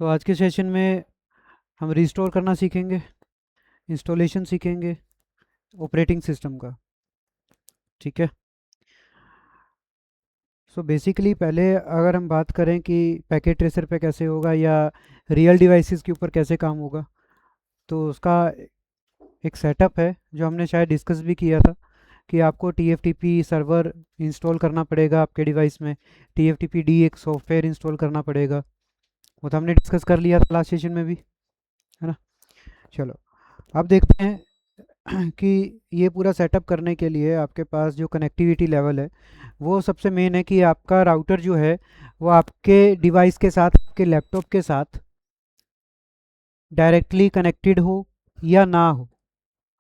तो आज के सेशन में हम रिस्टोर करना सीखेंगे, इंस्टॉलेशन सीखेंगे ऑपरेटिंग सिस्टम का। ठीक है। सो बेसिकली पहले अगर हम बात करें कि पैकेट ट्रेसर पे कैसे होगा या रियल डिवाइसेस के ऊपर कैसे काम होगा, तो उसका एक सेटअप है जो हमने शायद डिस्कस भी किया था कि आपको TFTP सर्वर इंस्टॉल करना पड़ेगा आपके डिवाइस में। TFTPD एक सॉफ्टवेयर इंस्टॉल करना पड़ेगा। वो तो हमने डिस्कस कर लिया था लास्ट सेशन में भी, है ना। चलो, अब देखते हैं कि ये पूरा सेटअप करने के लिए आपके पास जो कनेक्टिविटी लेवल है वो सबसे मेन है कि आपका राउटर जो है वो आपके डिवाइस के साथ, आपके लैपटॉप के साथ डायरेक्टली कनेक्टेड हो या ना हो।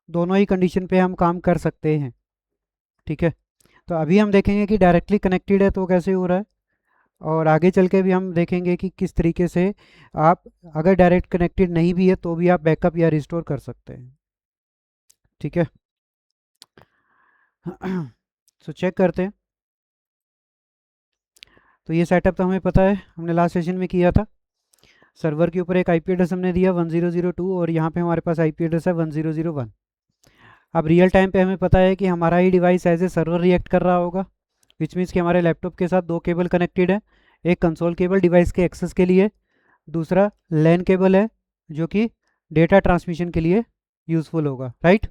दोनों ही कंडीशन पे हम काम कर सकते हैं। ठीक है। तो अभी हम देखेंगे कि डायरेक्टली कनेक्टेड है तो कैसे हो रहा है, और आगे चल के भी हम देखेंगे कि किस तरीके से आप, अगर डायरेक्ट कनेक्टेड नहीं भी है तो भी आप बैकअप या रिस्टोर कर सकते हैं। ठीक है। सो चेक करते हैं। तो ये सेटअप तो हमें पता है, हमने लास्ट सेशन में किया था। सर्वर के ऊपर एक आईपी एड्रेस हमने दिया 1002 और यहाँ पे हमारे पास आईपी एड्रेस है 1001। अब रियल टाइम पे हमें पता है कि हमारा ही device as a server react कर रहा होगा, विच मीन्स कि हमारे लैपटॉप के साथ दो केबल कनेक्टेड है। एक कंसोल केबल डिवाइस के एक्सेस के लिए, दूसरा लैन केबल है जो कि डेटा ट्रांसमिशन के लिए यूज़फुल होगा, राइट।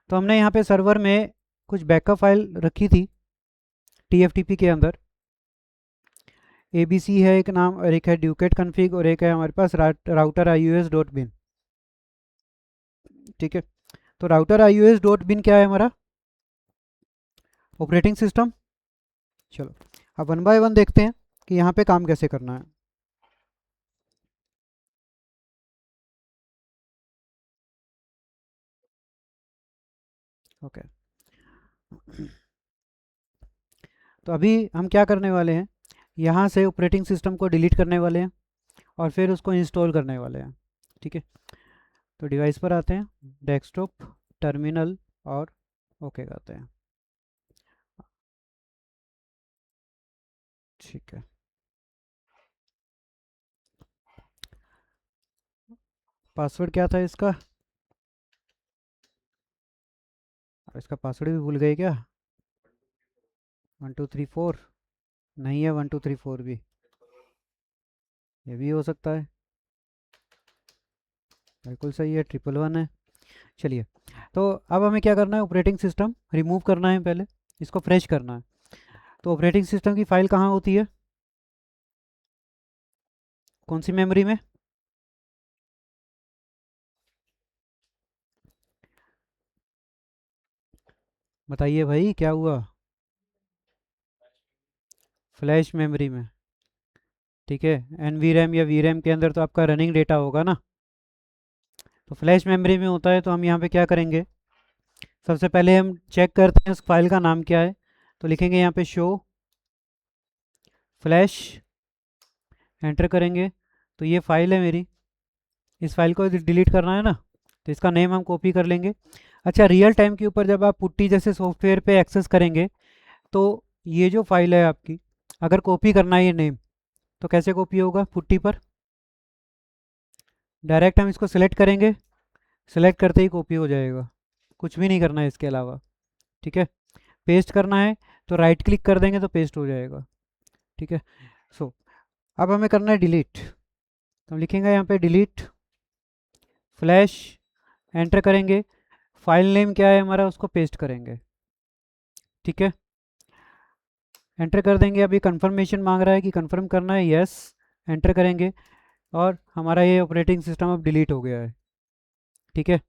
तो हमने यहाँ पे सर्वर में कुछ बैकअप फाइल रखी थी TFTP के अंदर। ABC है एक नाम, और एक है ड्यूकेट कन्फिग, और एक है हमारे पास राउटर ios.bin। ठीक है। तो राउटर ios.bin क्या है हमारा ऑपरेटिंग सिस्टम। चलो, अब वन बाय वन देखते हैं कि यहाँ पे काम कैसे करना है। ओके। तो अभी हम क्या करने वाले हैं, यहाँ से ऑपरेटिंग सिस्टम को डिलीट करने वाले हैं और फिर उसको इंस्टॉल करने वाले हैं। ठीक है। तो डिवाइस पर आते हैं, डेस्कटॉप, टर्मिनल, और ओके करते हैं। ठीक है। पासवर्ड क्या था इसका, इसका पासवर्ड भी भूल गए क्या। 1234 नहीं है, 1234 भी, ये भी हो सकता है। बिल्कुल सही है, 111 है। चलिए, तो अब हमें क्या करना है, ऑपरेटिंग सिस्टम रिमूव करना है, पहले इसको फ्रेश करना है। तो ऑपरेटिंग सिस्टम की फ़ाइल कहाँ होती है, कौन सी मेमोरी में। बताइए भाई क्या हुआ, फ्लैश मेमोरी में। ठीक है। NVRAM या VRAM के अंदर तो आपका रनिंग डेटा होगा ना। तो फ्लैश मेमोरी में होता है, तो हम यहाँ पे क्या करेंगे, सबसे पहले हम चेक करते हैं उस फाइल का नाम क्या है। तो लिखेंगे यहाँ पे शो फ्लैश, एंटर करेंगे। तो ये फाइल है मेरी, इस फाइल को डिलीट करना है ना, तो इसका नेम हम कॉपी कर लेंगे। अच्छा, रियल टाइम के ऊपर जब आप पुट्टी जैसे सॉफ्टवेयर पे एक्सेस करेंगे, तो ये जो फाइल है आपकी, अगर कॉपी करना है ये नेम, तो कैसे कॉपी होगा पुट्टी पर। डायरेक्ट हम इसको सिलेक्ट करेंगे, सिलेक्ट करते ही कॉपी हो जाएगा, कुछ भी नहीं करना है इसके अलावा। ठीक है। पेस्ट करना है तो राइट क्लिक कर देंगे तो पेस्ट हो जाएगा। ठीक है। सो अब हमें करना है डिलीट। तो हम लिखेंगे यहाँ पे डिलीट फ्लैश, एंटर करेंगे। फाइल नेम क्या है हमारा, उसको पेस्ट करेंगे। ठीक है। एंटर कर देंगे। अभी कंफर्मेशन मांग रहा है कि कंफर्म करना है, यस, एंटर करेंगे, और हमारा ये ऑपरेटिंग सिस्टम अब डिलीट हो गया है। ठीक है।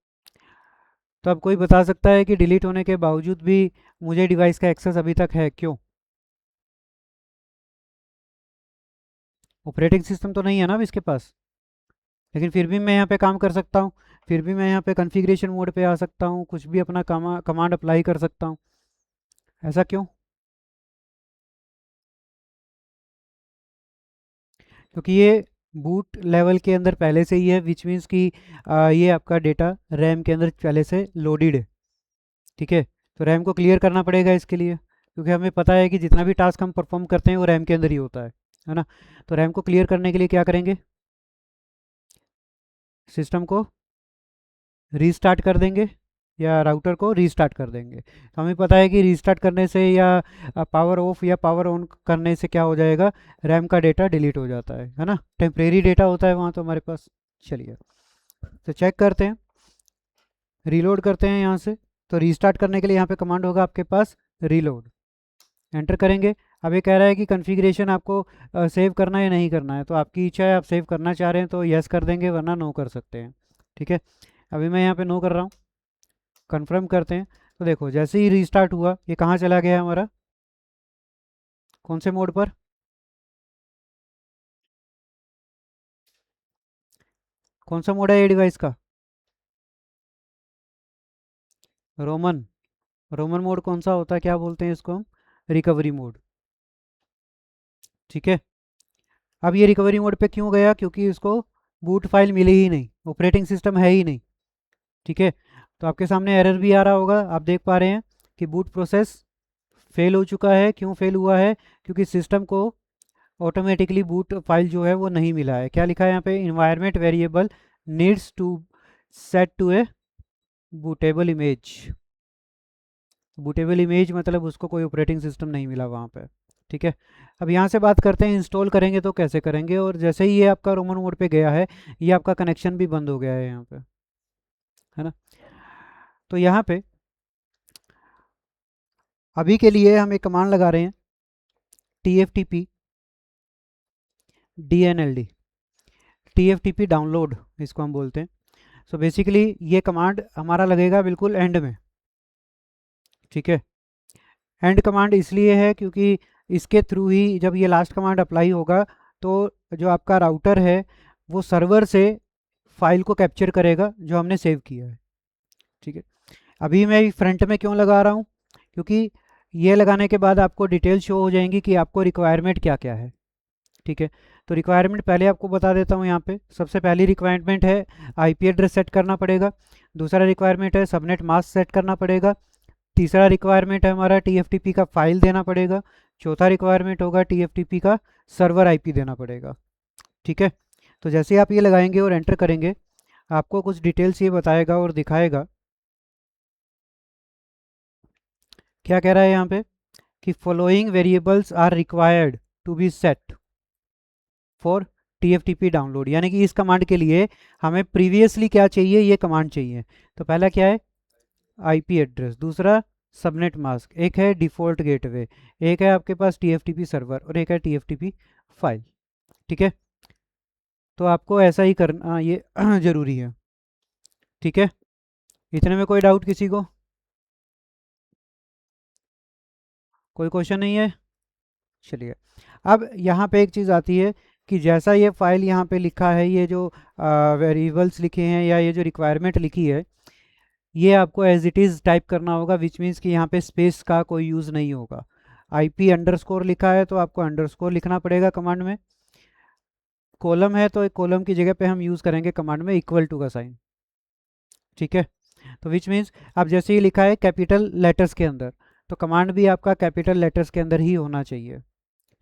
तो अब कोई बता सकता है कि डिलीट होने के बावजूद भी मुझे डिवाइस का एक्सेस अभी तक है, क्यों। ऑपरेटिंग सिस्टम तो नहीं है ना अभी इसके पास, लेकिन फिर भी मैं यहाँ पे काम कर सकता हूँ। फिर भी मैं यहाँ पे कॉन्फ़िगरेशन मोड पे आ सकता हूँ, कुछ भी अपना कमांड अप्लाई कर सकता हूँ। ऐसा क्यों, क्योंकि ये बूट लेवल के अंदर पहले से ही है, विच मीन्स कि ये आपका डेटा रैम के अंदर पहले से लोडेड है। ठीक है। तो रैम को क्लियर करना पड़ेगा इसके लिए, क्योंकि हमें पता है कि जितना भी टास्क हम परफॉर्म करते हैं वो रैम के अंदर ही होता है ना। तो रैम को क्लियर करने के लिए क्या करेंगे, सिस्टम को रीस्टार्ट कर देंगे या राउटर को रीस्टार्ट कर देंगे। तो हमें पता है कि रीस्टार्ट करने से या पावर ऑफ या पावर ऑन करने से क्या हो जाएगा, रैम का डेटा डिलीट हो जाता है ना, टेम्परेरी डेटा होता है वहाँ तो हमारे पास। चलिए तो चेक करते हैं, रीलोड करते हैं यहाँ से। तो रीस्टार्ट करने के लिए यहाँ पे कमांड होगा आपके पास रीलोड, एंटर करेंगे। अब ये कह रहा है कि कॉन्फ़िगरेशन आपको सेव करना है या नहीं करना है, तो आपकी इच्छा है, आप सेव करना चाह रहे हैं तो यस कर देंगे, वरना नो कर सकते हैं। ठीक है, अभी मैं यहाँ पे नो कर रहा हूँ, कन्फर्म करते हैं। तो देखो जैसे ही रीस्टार्ट हुआ ये कहाँ चला गया हमारा, कौन से मोड पर, कौन सा मोड है ये डिवाइस का, रोमन। रोमन मोड कौन सा होता है, क्या बोलते हैं इसको हम, रिकवरी मोड। ठीक है, अब ये रिकवरी मोड पे क्यों गया, क्योंकि इसको बूट फाइल मिली ही नहीं, ऑपरेटिंग सिस्टम है ही नहीं। ठीक है, तो आपके सामने एरर भी आ रहा होगा, आप देख पा रहे हैं कि बूट प्रोसेस फेल हो चुका है। क्यों फेल हुआ है, क्योंकि सिस्टम को ऑटोमेटिकली बूट फाइल जो है वो नहीं मिला है। क्या लिखा है यहाँ पे, environment variable needs to set to a bootable image. Bootable image मतलब उसको कोई ऑपरेटिंग सिस्टम नहीं मिला वहाँ पे। ठीक है, अब यहाँ से बात करते हैं इंस्टॉल करेंगे तो कैसे करेंगे। और जैसे ही ये आपका रोमन मोड पे गया है, ये आपका कनेक्शन भी बंद हो गया है यहाँ पे, है ना। तो यहाँ पे अभी के लिए हम एक कमांड लगा रहे हैं, TFTP DNLD, TFTP डाउनलोड इसको हम बोलते हैं। सो बेसिकली ये कमांड हमारा लगेगा बिल्कुल एंड में। ठीक है, एंड कमांड इसलिए है क्योंकि इसके थ्रू ही जब ये लास्ट कमांड अप्लाई होगा तो जो आपका राउटर है वो सर्वर से फाइल को कैप्चर करेगा जो हमने सेव किया है। ठीक है, अभी मैं फ्रंट में क्यों लगा रहा हूँ, क्योंकि ये लगाने के बाद आपको डिटेल शो हो जाएंगी कि आपको रिक्वायरमेंट क्या क्या है। ठीक है, तो रिक्वायरमेंट पहले आपको बता देता हूँ। यहाँ पे सबसे पहली रिक्वायरमेंट है आईपी एड्रेस सेट करना पड़ेगा। दूसरा रिक्वायरमेंट है सबनेट मास्क सेट करना पड़ेगा। तीसरा रिक्वायरमेंट है हमारा टीएफटीपी का फाइल देना पड़ेगा। चौथा रिक्वायरमेंट होगा टीएफटीपी का सर्वर आईपी देना पड़ेगा। ठीक है, तो जैसे आप ये लगाएंगे और एंटर करेंगे, आपको कुछ डिटेल्स ये बताएगा और दिखाएगा। क्या कह रहा है यहाँ पे कि following variables are required to be set for TFTP download, यानी कि इस कमांड के लिए हमें प्रीवियसली क्या चाहिए, ये कमांड चाहिए। तो पहला क्या है, आईपी एड्रेस। दूसरा सबनेट मास्क। एक है डिफ़ॉल्ट गेटवे। एक है आपके पास TFTP सर्वर और एक है TFTP फाइल। ठीक है, तो आपको ऐसा ही करना ये ज़रूरी है। ठीक है, इतने में कोई डाउट किसी को, कोई क्वेश्चन नहीं है। चलिए, अब यहाँ पे एक चीज़ आती है कि जैसा ये फाइल यहाँ पे लिखा है, ये जो वेरिएबल्स लिखे हैं या ये जो रिक्वायरमेंट लिखी है, ये आपको एज इट इज़ टाइप करना होगा, विच मीन्स कि यहाँ पे स्पेस का कोई यूज़ नहीं होगा। IP अंडरस्कोर लिखा है तो आपको अंडरस्कोर लिखना पड़ेगा कमांड में। कॉलम है तो एक कॉलम की जगह पे हम यूज़ करेंगे कमांड में इक्वल टू का साइन। ठीक है, तो विच मीन्स अब जैसे ही लिखा है कैपिटल लेटर्स के अंदर, तो कमांड भी आपका कैपिटल लेटर्स के अंदर ही होना चाहिए।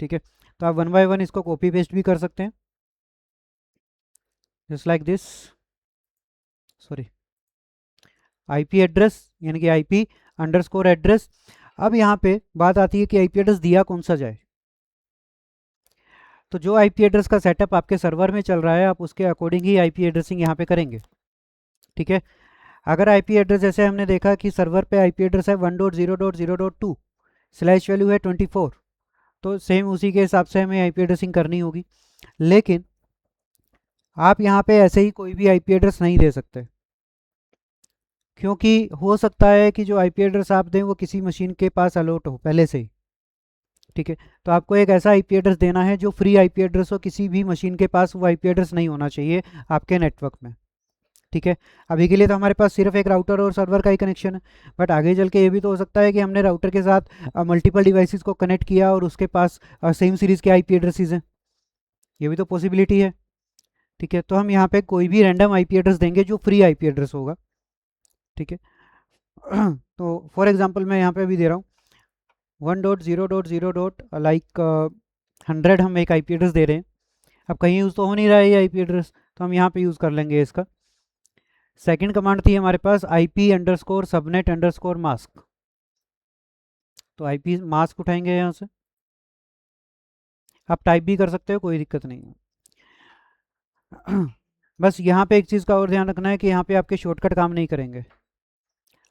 ठीक है, तो आप वन बाय वन इसको कॉपी पेस्ट भी कर सकते हैं, just like this. Sorry, IP address यानी कि IP अंडरस्कोर एड्रेस। अब यहाँ पे बात आती है कि IP एड्रेस दिया कौन सा जाए। तो जो IP एड्रेस का सेटअप आपके सर्वर में चल रहा है, आप उसके अकॉर्डिंग ही IP एड्रेसिंग यहाँ पे करेंगे। ठीक है, अगर IP एड्रेस जैसे हमने देखा कि सर्वर पे IP एड्रेस है 1.0.0.2 स्लैश वैल्यू है 24, तो सेम उसी के हिसाब से हमें IP एड्रेसिंग करनी होगी। लेकिन आप यहाँ पे ऐसे ही कोई भी IP एड्रेस नहीं दे सकते, क्योंकि हो सकता है कि जो IP एड्रेस आप दें वो किसी मशीन के पास अलॉट हो पहले से ही। ठीक है, तो आपको एक ऐसा IP एड्रेस देना है जो फ्री IP एड्रेस हो, किसी भी मशीन के पास वो IP एड्रेस नहीं होना चाहिए आपके नेटवर्क में। ठीक है, अभी के लिए तो हमारे पास सिर्फ एक राउटर और सर्वर का ही कनेक्शन है, बट आगे चल के ये भी तो हो सकता है कि हमने राउटर के साथ मल्टीपल डिवाइसेस को कनेक्ट किया और उसके पास सेम सीरीज़ के IP एड्रेसेस हैं, ये भी तो पॉसिबिलिटी है। ठीक है, तो हम यहाँ पे कोई भी रैंडम IP एड्रेस देंगे जो फ्री IP एड्रेस होगा। ठीक है, तो फॉर एग्जांपल मैं यहाँ पे अभी दे रहा हूँ 1.0.0. लाइक 100 हम एक IP एड्रेस दे रहे हैं। अब कहीं यूज़ तो हो नहीं रहा है ये IP एड्रेस, तो हम यहाँ पे यूज़ कर लेंगे इसका। सेकंड कमांड थी हमारे पास IP_subnet_mask। तो IP मास्क उठाएंगे यहाँ से, आप टाइप भी कर सकते हो, कोई दिक्कत नहीं है। बस यहाँ पे एक चीज़ का और ध्यान रखना है कि यहाँ पे आपके शॉर्टकट काम नहीं करेंगे।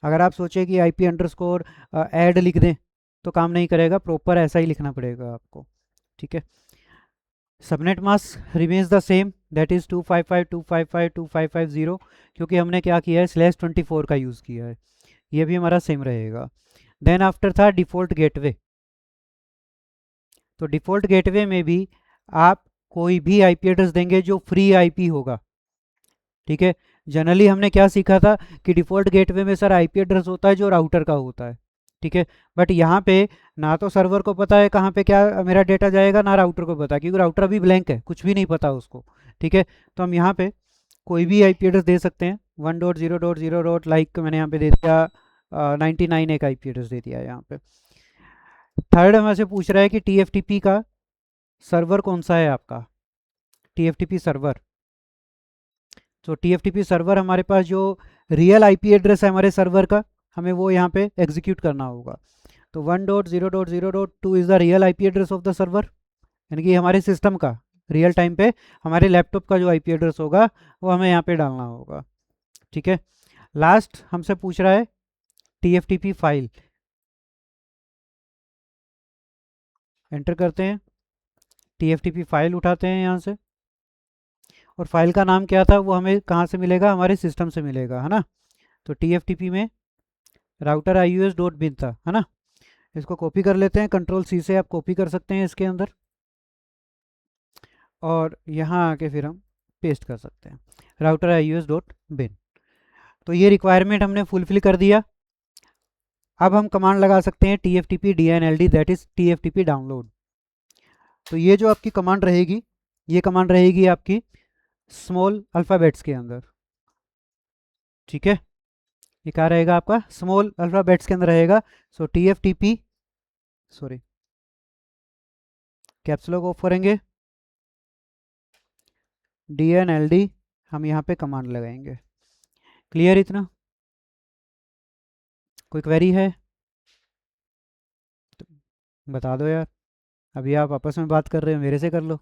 अगर आप सोचें कि IP_ऐड लिख दें तो काम नहीं करेगा, प्रॉपर ऐसा ही लिखना पड़ेगा आपको, ठीक है। Subnet mask remains the same, that is 255.255.255.0, क्योंकि हमने क्या किया है, /24 का यूज़ किया है, ये भी हमारा सेम रहेगा। देन आफ्टर था डिफ़ॉल्ट गेटवे। तो डिफ़ॉल्ट गेटवे में भी आप कोई भी IP एड्रेस देंगे जो फ्री IP होगा, ठीक है। जनरली हमने क्या सीखा था कि डिफ़ॉल्ट गेटवे में सर IP एड्रेस होता है जो राउटर का होता है, ठीक है। बट यहाँ पे ना तो सर्वर को पता है कहाँ पे क्या मेरा डेटा जाएगा, ना राउटर को पता, क्योंकि राउटर अभी ब्लैंक है, कुछ भी नहीं पता उसको, ठीक है। तो हम यहाँ पे कोई भी IP एड्रेस दे सकते हैं, 1.0.0. लाइक मैंने यहाँ पे दे दिया 99 एक IP एड्रेस दे दिया है यहाँ पे। थर्ड हमसे पूछ रहा है कि TFTP का सर्वर कौन सा है आपका, TFTP सर्वर। तो TFTP सर्वर हमारे पास जो रियल IP एड्रेस है हमारे सर्वर का, हमें वो यहाँ पे एग्जीक्यूट करना होगा। तो 1.0.0.2 is the real IP address of the server, यानी कि हमारे सिस्टम का रियल टाइम पे हमारे लैपटॉप का जो IP एड्रेस होगा वो हमें यहाँ पे डालना होगा, ठीक है। लास्ट हमसे पूछ रहा है TFTP फाइल, एंटर करते हैं, TFTP फाइल उठाते हैं यहाँ से, और फाइल का नाम क्या था वो हमें कहाँ से मिलेगा, हमारे सिस्टम से मिलेगा, है ना। तो TFTP में राउटर ius.bin था, है ना। इसको कॉपी कर लेते हैं, Ctrl+C से आप कॉपी कर सकते हैं इसके अंदर, और यहाँ आके फिर हम पेस्ट कर सकते हैं राउटर ius.bin। तो ये रिक्वायरमेंट हमने फुलफिल कर दिया। अब हम कमांड लगा सकते हैं TFTP DNLD, that is TFTP download. तो ये जो आपकी कमांड रहेगी, ये कमांड रहेगी आपकी स्मॉल अल्फ़ाबेट्स के अंदर, ठीक है। ये क्या रहेगा आपका, स्मॉल अल्फ़ाबेट्स के अंदर रहेगा। सो TFTP, sorry, caps lock of करेंगे, DNLD हम यहाँ पे कमांड लगाएंगे। क्लियर इतना, कोई क्वेरी है तो बता दो यार, अभी आप आपस में बात कर रहे हो, मेरे से कर लो।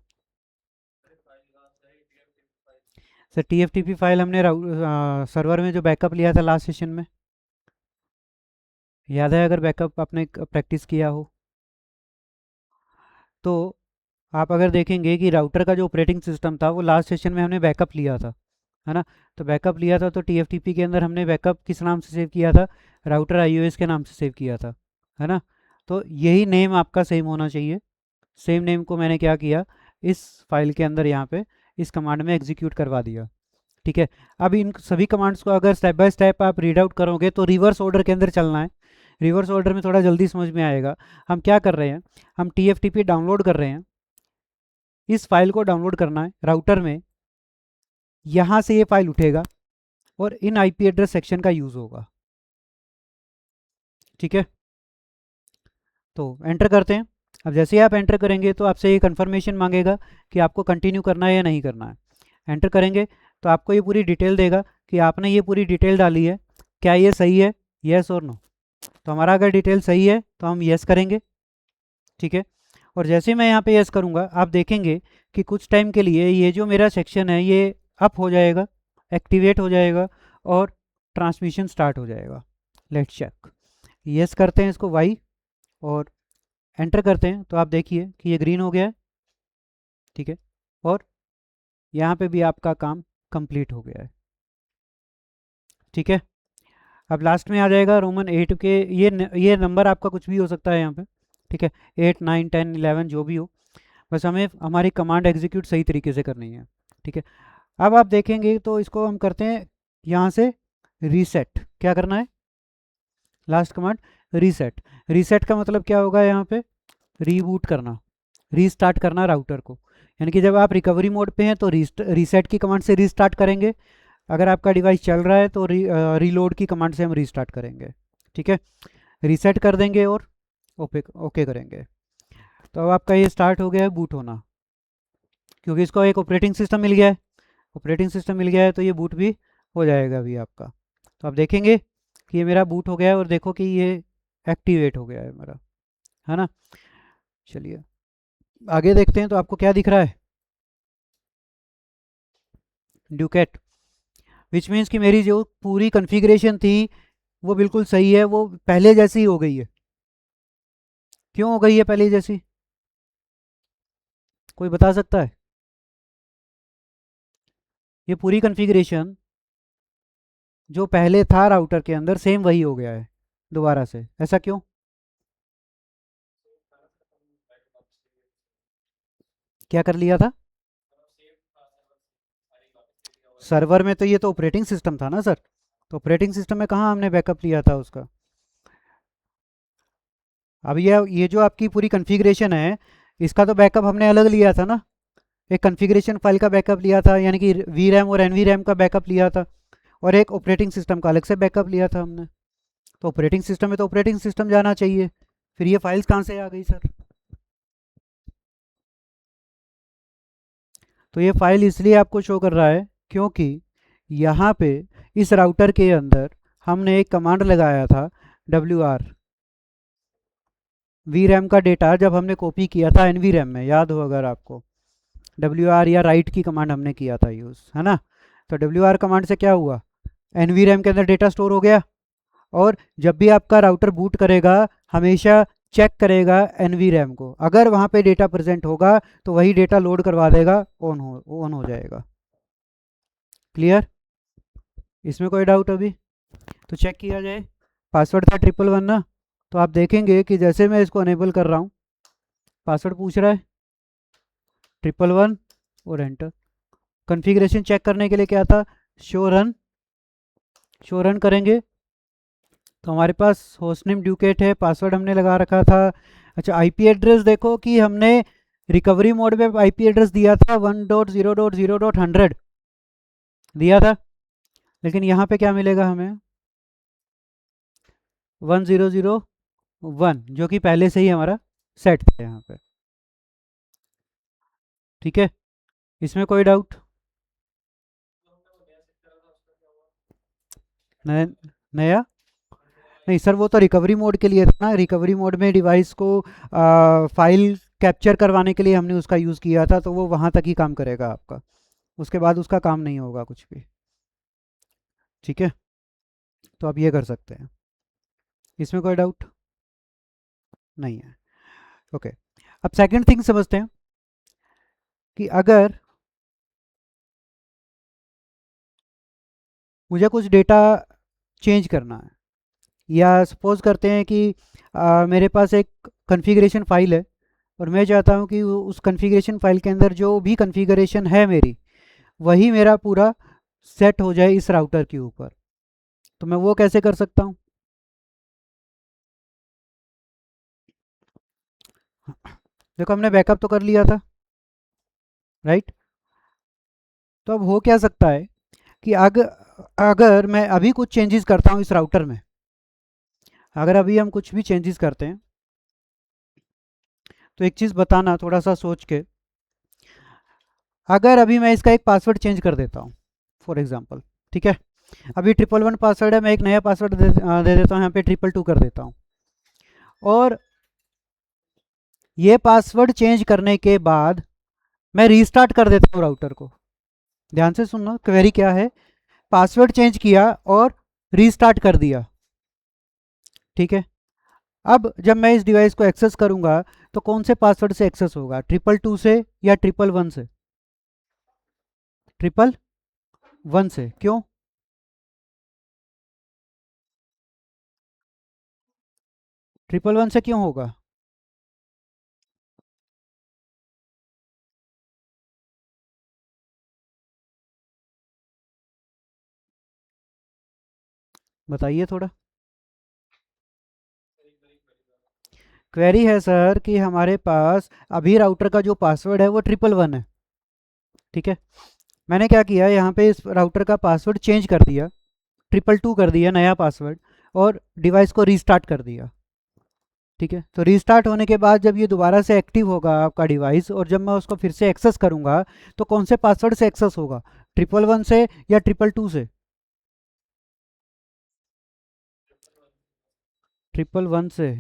सर TFTP फाइल हमने सर्वर में जो बैकअप लिया था लास्ट सेशन में, याद है अगर बैकअप आपने प्रैक्टिस किया हो तो आप अगर देखेंगे कि राउटर का जो ऑपरेटिंग सिस्टम था वो लास्ट सेशन में हमने बैकअप लिया था, है ना। तो बैकअप लिया था तो TFTP के अंदर हमने बैकअप किस नाम से सेव किया था, राउटर iOS के नाम से सेव किया था, है ना। तो यही नेम आपका सेम होना चाहिए। सेम नेम को मैंने क्या किया, इस फाइल के अंदर यहाँ पे इस कमांड में एग्जीक्यूट करवा दिया, ठीक है। अब इन सभी कमांड्स को अगर स्टेप बाय स्टेप आप रीड आउट करोगे तो रिवर्स ऑर्डर के अंदर चलना है। रिवर्स ऑर्डर में थोड़ा जल्दी समझ में आएगा। हम क्या कर रहे हैं, हम TFTP डाउनलोड कर रहे हैं, इस फाइल को डाउनलोड करना है राउटर में, यहाँ से ये फाइल उठेगा और इन IP एड्रेस सेक्शन का यूज़ होगा, ठीक है। तो एंटर करते हैं। अब जैसे ही आप एंटर करेंगे तो आपसे ये कन्फर्मेशन मांगेगा कि आपको कंटिन्यू करना है या नहीं करना है। एंटर करेंगे तो आपको ये पूरी डिटेल देगा कि आपने ये पूरी डिटेल डाली है, क्या ये सही है, येस और नो। तो हमारा अगर डिटेल सही है तो हम येस करेंगे, ठीक है। और जैसे मैं यहाँ पे येस करूँगा आप देखेंगे कि कुछ टाइम के लिए ये जो मेरा सेक्शन है ये अप हो जाएगा, एक्टिवेट हो जाएगा और ट्रांसमिशन स्टार्ट हो जाएगा। लेट्स चेक, येस करते हैं इसको वाई और एंटर करते हैं तो आप देखिए कि ये ग्रीन हो गया है, ठीक है। और यहाँ पे भी आपका काम कंप्लीट हो गया है, ठीक है। अब लास्ट में आ जाएगा रोमन 8 के, ये नंबर आपका कुछ भी हो सकता है यहाँ पे, ठीक है, 8 9 10 11 जो भी हो, बस हमें हमारी कमांड एग्जीक्यूट सही तरीके से करनी है, ठीक है। अब आप देखेंगे तो इसको हम करते हैं यहाँ से रीसेट। क्या करना है, लास्ट कमांड रीसेट। रीसेट का मतलब क्या होगा, यहाँ पे रीबूट करना, रीस्टार्ट करना राउटर को। यानी कि जब आप रिकवरी मोड पे हैं तो रीसेट की कमांड से रीस्टार्ट करेंगे, अगर आपका डिवाइस चल रहा है तो रीलोड की कमांड से हम रीस्टार्ट करेंगे, ठीक है। रीसेट कर देंगे और ओके करेंगे। तो अब आपका ये स्टार्ट हो गया है बूट होना, क्योंकि इसको एक ऑपरेटिंग सिस्टम मिल गया है, ऑपरेटिंग सिस्टम मिल गया है तो ये बूट भी हो जाएगा अभी आपका। तो आप देखेंगे कि ये मेरा बूट हो गया है और देखो कि ये एक्टिवेट हो गया है मेरा, है ना। चलिए आगे देखते हैं, तो आपको क्या दिख रहा है, ड्यूकेट, विच मीन्स कि मेरी जो पूरी कॉन्फ़िगरेशन थी वो बिल्कुल सही है, वो पहले जैसी ही हो गई है। क्यों हो गई है पहले जैसी, कोई बता सकता है? ये पूरी कॉन्फ़िगरेशन जो पहले था राउटर के अंदर सेम वही हो गया है दोबारा से, ऐसा क्यों? क्या कर लिया था? सर्वर में तो ये तो ऑपरेटिंग सिस्टम था ना सर, तो ऑपरेटिंग सिस्टम में कहाँ हमने बैकअप लिया था उसका। अब ये जो आपकी पूरी कॉन्फ़िगरेशन है इसका तो बैकअप हमने अलग लिया था ना, एक कॉन्फ़िगरेशन फाइल का बैकअप लिया था, यानी कि वी रैम और एन वी रैम का बैकअप लिया था, और एक ऑपरेटिंग सिस्टम का अलग से बैकअप लिया था हमने। तो ऑपरेटिंग सिस्टम में तो ऑपरेटिंग सिस्टम जाना चाहिए, फिर ये फाइल्स कहाँ से आ गई सर? तो ये फाइल इसलिए आपको शो कर रहा है क्योंकि यहाँ पे इस राउटर के अंदर हमने एक कमांड लगाया था WR, वी रैम का डेटा जब हमने कॉपी किया था एन वी रैम में, याद हो अगर आपको, WR या राइट की कमांड हमने किया था यूज़, है ना। तो WR कमांड से क्या हुआ, एन वी रैम के अंदर डेटा स्टोर हो गया, और जब भी आपका राउटर बूट करेगा हमेशा चेक करेगा एन वी रैम को, अगर वहाँ पे डेटा प्रेजेंट होगा तो वही डेटा लोड करवा देगा, ऑन हो जाएगा। क्लियर, इसमें कोई डाउट अभी? तो चेक किया जाए, पासवर्ड था 111 ना, तो आप देखेंगे कि जैसे मैं इसको अनेबल कर रहा हूँ पासवर्ड पूछ रहा है 111 और एंटर। कॉन्फ़िगरेशन चेक करने के लिए क्या था, शो रन, शो रन करेंगे तो हमारे पास होस्ट नेम ड्यूकेट है, पासवर्ड हमने लगा रखा था। अच्छा आईपी एड्रेस देखो कि हमने रिकवरी मोड में आईपी एड्रेस दिया था 1.0.0.100 दिया था, लेकिन यहाँ पे क्या मिलेगा हमें 1001, जो कि पहले से ही हमारा सेट था यहाँ पे। ठीक है, इसमें कोई डाउट? नया नहीं सर, वो तो रिकवरी मोड के लिए था ना, रिकवरी मोड में डिवाइस को फाइल कैप्चर करवाने के लिए हमने उसका यूज़ किया था, तो वो वहाँ तक ही काम करेगा आपका, उसके बाद उसका काम नहीं होगा कुछ भी। ठीक है, तो आप ये कर सकते हैं, इसमें कोई डाउट नहीं है। ओके, अब सेकंड थिंग समझते हैं कि अगर मुझे कुछ डेटा चेंज करना है, या सपोज करते हैं कि मेरे पास एक कॉन्फ़िगरेशन फाइल है और मैं चाहता हूँ कि उस कॉन्फ़िगरेशन फाइल के अंदर जो भी कॉन्फ़िगरेशन है मेरी वही मेरा पूरा सेट हो जाए इस राउटर के ऊपर, तो मैं वो कैसे कर सकता हूँ? देखो हमने बैकअप तो कर लिया था, राइट। तो अब हो क्या सकता है कि अगर मैं अभी कुछ चेंजेस करता हूँ इस राउटर में, अगर अभी हम कुछ भी चेंजेस करते हैं, तो एक चीज़ बताना थोड़ा सा सोच के, अगर अभी मैं इसका एक पासवर्ड चेंज कर देता हूँ फॉर एग्जांपल, ठीक है, अभी 111 पासवर्ड है, मैं एक नया पासवर्ड दे देता हूँ, यहाँ पे 222 कर देता हूँ, और ये पासवर्ड चेंज करने के बाद मैं रीस्टार्ट कर देता हूँ राउटर को। ध्यान से सुनना, क्वेरी क्या है, पासवर्ड चेंज किया और रीस्टार्ट कर दिया, ठीक है। अब जब मैं इस डिवाइस को एक्सेस करूंगा तो कौन से पासवर्ड से एक्सेस होगा, 222 से या 111 से? 111 से, क्यों? ट्रिपल वन से क्यों होगा? बताइए थोड़ा। क्वेरी है सर कि हमारे पास अभी राउटर का जो पासवर्ड है वो 111 है, ठीक है। मैंने क्या किया, यहाँ पे इस राउटर का पासवर्ड चेंज कर दिया, 222 कर दिया नया पासवर्ड, और डिवाइस को रीस्टार्ट कर दिया, ठीक है। तो रीस्टार्ट होने के बाद जब ये दोबारा से एक्टिव होगा आपका डिवाइस, और जब मैं उसको फिर से एक्सेस करूँगा तो कौन से पासवर्ड से एक्सेस होगा, 111 से या 222 से? 111 से।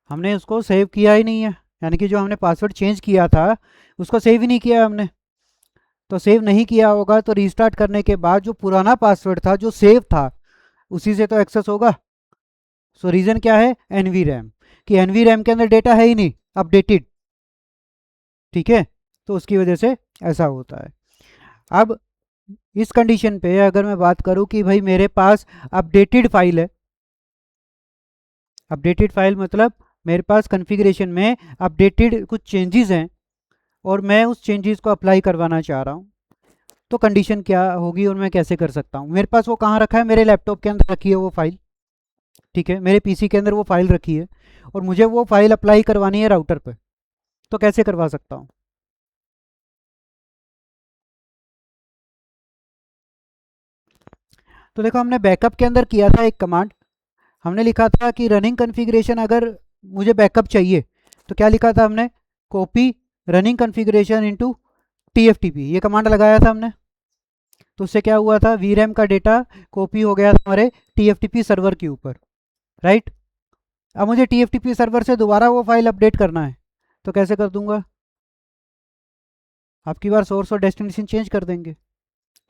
हमने उसको सेव किया ही नहीं है, यानी कि जो हमने पासवर्ड चेंज किया था उसको सेव ही नहीं किया हमने। तो सेव नहीं किया होगा तो रीस्टार्ट करने के बाद जो पुराना पासवर्ड था जो सेव था उसी से तो एक्सेस होगा। सो रीज़न क्या है? एनवी रैम, कि एनवी रैम के अंदर डेटा है ही नहीं अपडेटेड। ठीक है, तो उसकी वजह से ऐसा होता है। अब इस कंडीशन पे अगर मैं बात करूं कि भाई मेरे पास अपडेटेड फाइल है, अपडेटेड फाइल मतलब मेरे पास कॉन्फ़िगरेशन में अपडेटेड कुछ चेंजेस हैं और मैं उस चेंजेस को अप्लाई करवाना चाह रहा हूँ, तो कंडीशन क्या होगी और मैं कैसे कर सकता हूँ? मेरे पास वो कहाँ रखा है? मेरे लैपटॉप के अंदर रखी है वो फाइल। ठीक है, मेरे पीसी के अंदर वो फाइल रखी है और मुझे वो फाइल अप्लाई करवानी है राउटर पे, तो कैसे करवा सकता हूँ? तो देखो, हमने बैकअप के अंदर किया था एक कमांड, हमने लिखा था कि रनिंग कॉन्फ़िगरेशन अगर मुझे बैकअप चाहिए तो क्या लिखा था हमने? Copy running configuration into TFTP, ये कमांड लगाया था हमने। तो उससे क्या हुआ था? वीरैम का डेटा कॉपी हो गया था हमारे टीएफटीपी सर्वर के ऊपर, राइट। अब मुझे टीएफटीपी सर्वर से दोबारा वो फाइल अपडेट करना है, तो कैसे कर दूंगा? आपकी बार सोर्स और डेस्टिनेशन चेंज कर देंगे।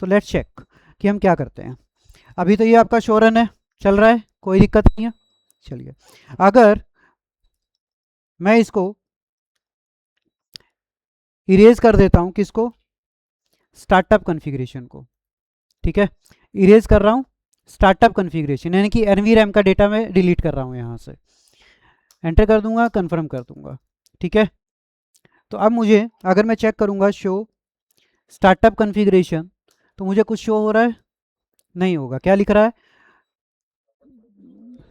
तो लेट्स चेक कि हम क्या करते हैं। अभी तो ये आपका शो रन है, चल रहा है, कोई दिक्कत नहीं है। चलिए, अगर मैं इसको इरेज कर देता हूँ, किसको? स्टार्टअप कॉन्फ़िगरेशन को। ठीक है, इरेज कर रहा हूँ स्टार्टअप कॉन्फ़िगरेशन, यानी कि एनवी रैम का डेटा मैं डिलीट कर रहा हूँ यहाँ से। एंटर कर दूंगा, कंफर्म कर दूंगा। ठीक है, तो अब मुझे अगर मैं चेक करूंगा शो स्टार्टअप कॉन्फ़िगरेशन, तो मुझे कुछ शो हो रहा है? नहीं होगा। क्या लिख रहा है?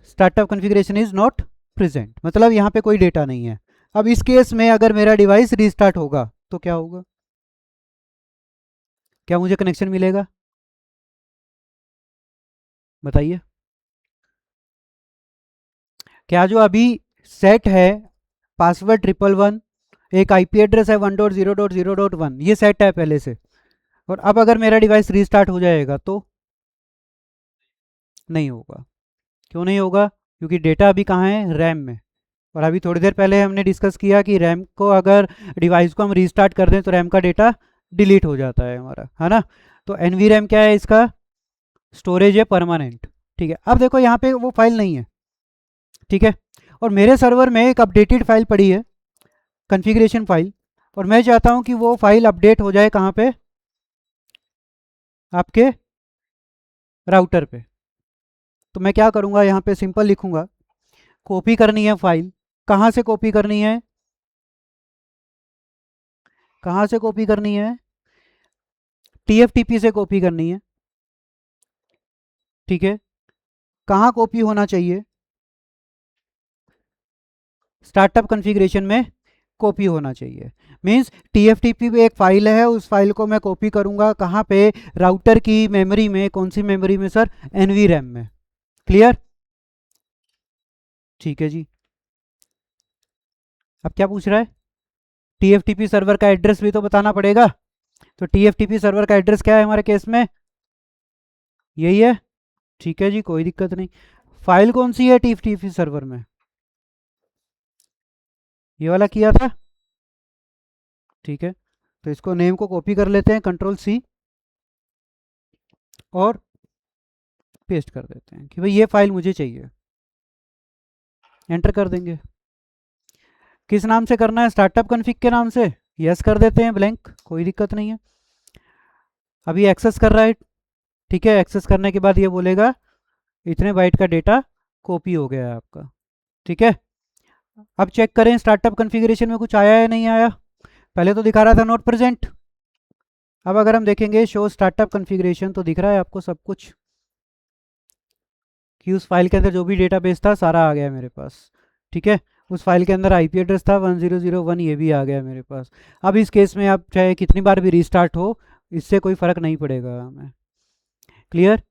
Startup configuration is not present, मतलब यहाँ पे कोई डेटा नहीं है। अब इस केस में अगर मेरा डिवाइस रीस्टार्ट होगा तो क्या होगा? क्या मुझे कनेक्शन मिलेगा? बताइए। क्या जो अभी सेट है पासवर्ड 111, एक आईपी एड्रेस है 1.0.0.1, ये सेट है पहले से, और अब अगर मेरा डिवाइस रीस्टार्ट हो जाएगा तो नहीं होगा। क्यों नहीं होगा? क्योंकि डेटा अभी कहाँ है? रैम में। और अभी थोड़ी देर पहले हमने डिस्कस किया कि रैम को अगर डिवाइस को हम रीस्टार्ट कर दें तो रैम का डेटा डिलीट हो जाता है हमारा, है ना। तो एनवी रैम क्या है? इसका स्टोरेज है परमानेंट। ठीक है, अब देखो यहाँ पे वो फाइल नहीं है। ठीक है, और मेरे सर्वर में एक अपडेटेड फाइल पड़ी है, कॉन्फ़िगरेशन फाइल, और मैं चाहता हूँ कि वो फाइल अपडेट हो जाए कहाँ पे? आपके राउटर पे। तो मैं क्या करूँगा? यहाँ पे सिंपल लिखूँगा, कॉपी करनी है फाइल। कहाँ से कॉपी करनी है? कहाँ से कॉपी करनी है? टीएफटीपी से कॉपी करनी है। ठीक है, कहाँ कॉपी होना चाहिए? स्टार्टअप कॉन्फ़िगरेशन में कॉपी होना चाहिए। मींस टीएफटीपी पे एक फाइल है, उस फाइल को मैं कॉपी करूँगा कहाँ पे? राउटर की मेमोरी में। कौन सी मेमोरी में सर? एनवी रैम में। क्लियर? ठीक है जी। अब क्या पूछ रहा है? टीएफटीपी सर्वर का एड्रेस भी तो बताना पड़ेगा। तो टीएफटीपी सर्वर का एड्रेस क्या है हमारे केस में? यही है। ठीक है जी, कोई दिक्कत नहीं। फाइल कौन सी है टीएफटीपी सर्वर में? ये वाला किया था। ठीक है, तो इसको नेम को कॉपी कर लेते हैं, कंट्रोल सी, और पेस्ट कर देते हैं कि भाई ये फाइल मुझे चाहिए। एंटर कर देंगे। किस नाम से करना है? स्टार्टअप कॉन्फ़िग के नाम से। यस कर देते हैं, ब्लैंक, कोई दिक्कत नहीं है। अभी एक्सेस कर रहा है। ठीक है, एक्सेस करने के बाद ये बोलेगा इतने बाइट का डेटा कॉपी हो गया है आपका। ठीक है, अब चेक करें स्टार्टअप कॉन्फ़िगरेशन में कुछ आया है नहीं आया। पहले तो दिखा रहा था नॉट प्रेजेंट। अब अगर हम देखेंगे शो स्टार्टअप कॉन्फ़िगरेशन, तो दिख रहा है आपको सब कुछ कि उस फाइल के अंदर जो भी डेटाबेस था सारा आ गया मेरे पास। ठीक है, उस फाइल के अंदर आईपी एड्रेस था 1001, ये भी आ गया मेरे पास। अब इस केस में आप चाहे कितनी बार भी रीस्टार्ट हो, इससे कोई फ़र्क नहीं पड़ेगा हमें। क्लियर?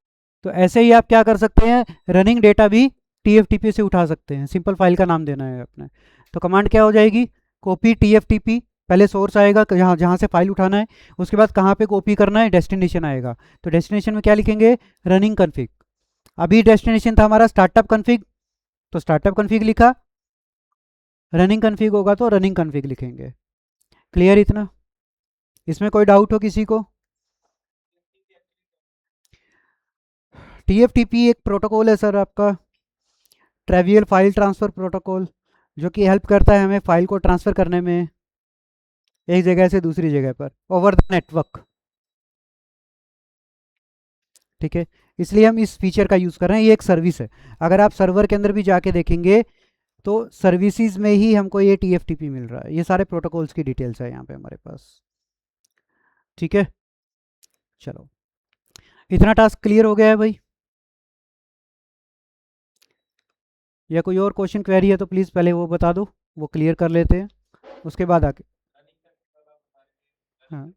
तो ऐसे ही आप क्या कर सकते हैं? रनिंग डेटा भी टीएफटीपी से उठा सकते हैं। सिंपल फाइल का नाम देना है अपने। तो कमांड क्या हो जाएगी? कॉपी टीएफटीपी पहले सोर्स आएगा जहाँ जहाँ से फाइल उठाना है, उसके बाद कहाँ पे कॉपी करना है, डेस्टिनेशन आएगा। तो डेस्टिनेशन में क्या लिखेंगे, रनिंग कन्फिग। अभी डेस्टिनेशन था हमारा स्टार्टअप कन्फिग, तो स्टार्टअप कन्फिग लिखा, रनिंग कन्फिग होगा तो रनिंग कन्फिग लिखेंगे। क्लियर इतना? इसमें कोई डाउट हो किसी को? TFTP एक प्रोटोकॉल है सर आपका, ट्रेवियल फाइल ट्रांसफ़र प्रोटोकॉल, जो कि हेल्प करता है हमें फाइल को ट्रांसफ़र करने में एक जगह से दूसरी जगह पर ओवर द नेटवर्क। ठीक है, इसलिए हम इस फीचर का यूज़ कर रहे हैं। ये एक सर्विस है, अगर आप सर्वर के अंदर भी जाके देखेंगे तो सर्विसेज में ही हमको ये TFTP मिल रहा है। ये सारे प्रोटोकॉल्स की डिटेल्स है यहाँ पे हमारे पास। ठीक है, चलो इतना टास्क क्लियर हो गया है भाई? या कोई और क्वेश्चन क्वेरी है तो प्लीज़ पहले वो बता दो, वो क्लियर कर लेते हैं, उसके बाद आके। हाँ,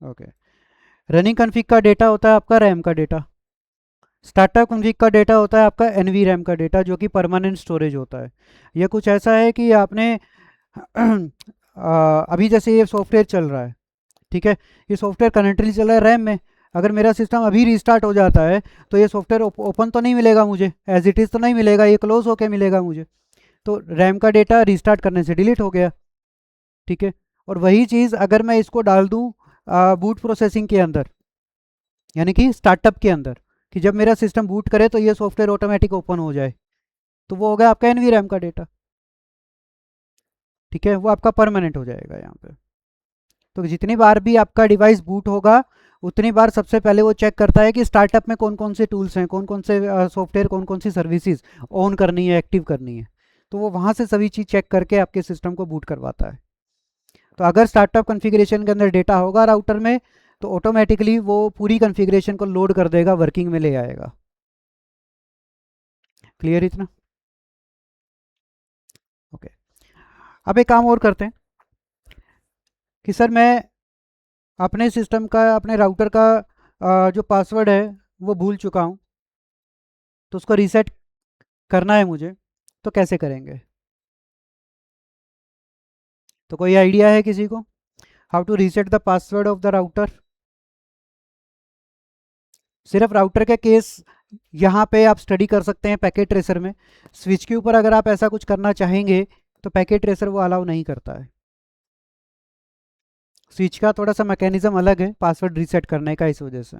ओके। रनिंग कन्फिग का डेटा होता है आपका रैम का डेटा, स्टार्टअप कन्फिग का डेटा होता है आपका एनवी रैम का डेटा, जो कि परमानेंट स्टोरेज होता है। यह कुछ ऐसा है कि आपने अभी जैसे ये सॉफ्टवेयर चल रहा है, ठीक है, ये सॉफ्टवेयर करंटली चल रहा है रैम में। अगर मेरा सिस्टम अभी रिस्टार्ट हो जाता है तो ये सॉफ्टवेयर ओपन तो नहीं मिलेगा मुझे, एज इट इज़ तो नहीं मिलेगा, ये क्लोज होके मिलेगा मुझे। तो रैम का डेटा रिस्टार्ट करने से डिलीट हो गया। ठीक है, और वही चीज़ अगर मैं इसको डाल दूँ बूट प्रोसेसिंग के अंदर, यानी कि स्टार्टअप के अंदर, कि जब मेरा सिस्टम बूट करे तो ये सॉफ्टवेयर ऑटोमेटिक ओपन हो जाए, तो वो हो गया आपका एनवी रैम का डेटा। ठीक है, वो आपका परमानेंट हो जाएगा यहाँ पे। तो जितनी बार भी आपका डिवाइस बूट होगा उतनी बार सबसे पहले वो चेक करता है कि स्टार्टअप में कौन कौन से टूल्स हैं, कौन कौन से सॉफ्टवेयर, कौन कौन सी सर्विसेज ऑन करनी है, एक्टिव करनी है। तो वो वहाँ से सभी चीज़ चेक करके आपके सिस्टम को बूट करवाता है। तो अगर स्टार्टअप कॉन्फ़िगरेशन के अंदर डेटा होगा राउटर में तो ऑटोमेटिकली वो पूरी कॉन्फ़िगरेशन को लोड कर देगा, वर्किंग में ले आएगा। क्लियर इतना? ओके, अब एक काम और करते हैं कि सर मैं अपने सिस्टम का, अपने राउटर का जो पासवर्ड है वो भूल चुका हूँ, तो उसको रीसेट करना है मुझे, तो कैसे करेंगे? तो कोई आइडिया है किसी को, how to reset the password of the router? सिर्फ राउटर के केस यहाँ पे आप स्टडी कर सकते हैं पैकेट ट्रेसर में। स्विच के ऊपर अगर आप ऐसा कुछ करना चाहेंगे तो पैकेट ट्रेसर वो अलाउ नहीं करता है। स्विच का थोड़ा सा मैकेनिज्म अलग है पासवर्ड रीसेट करने का, इस वजह से।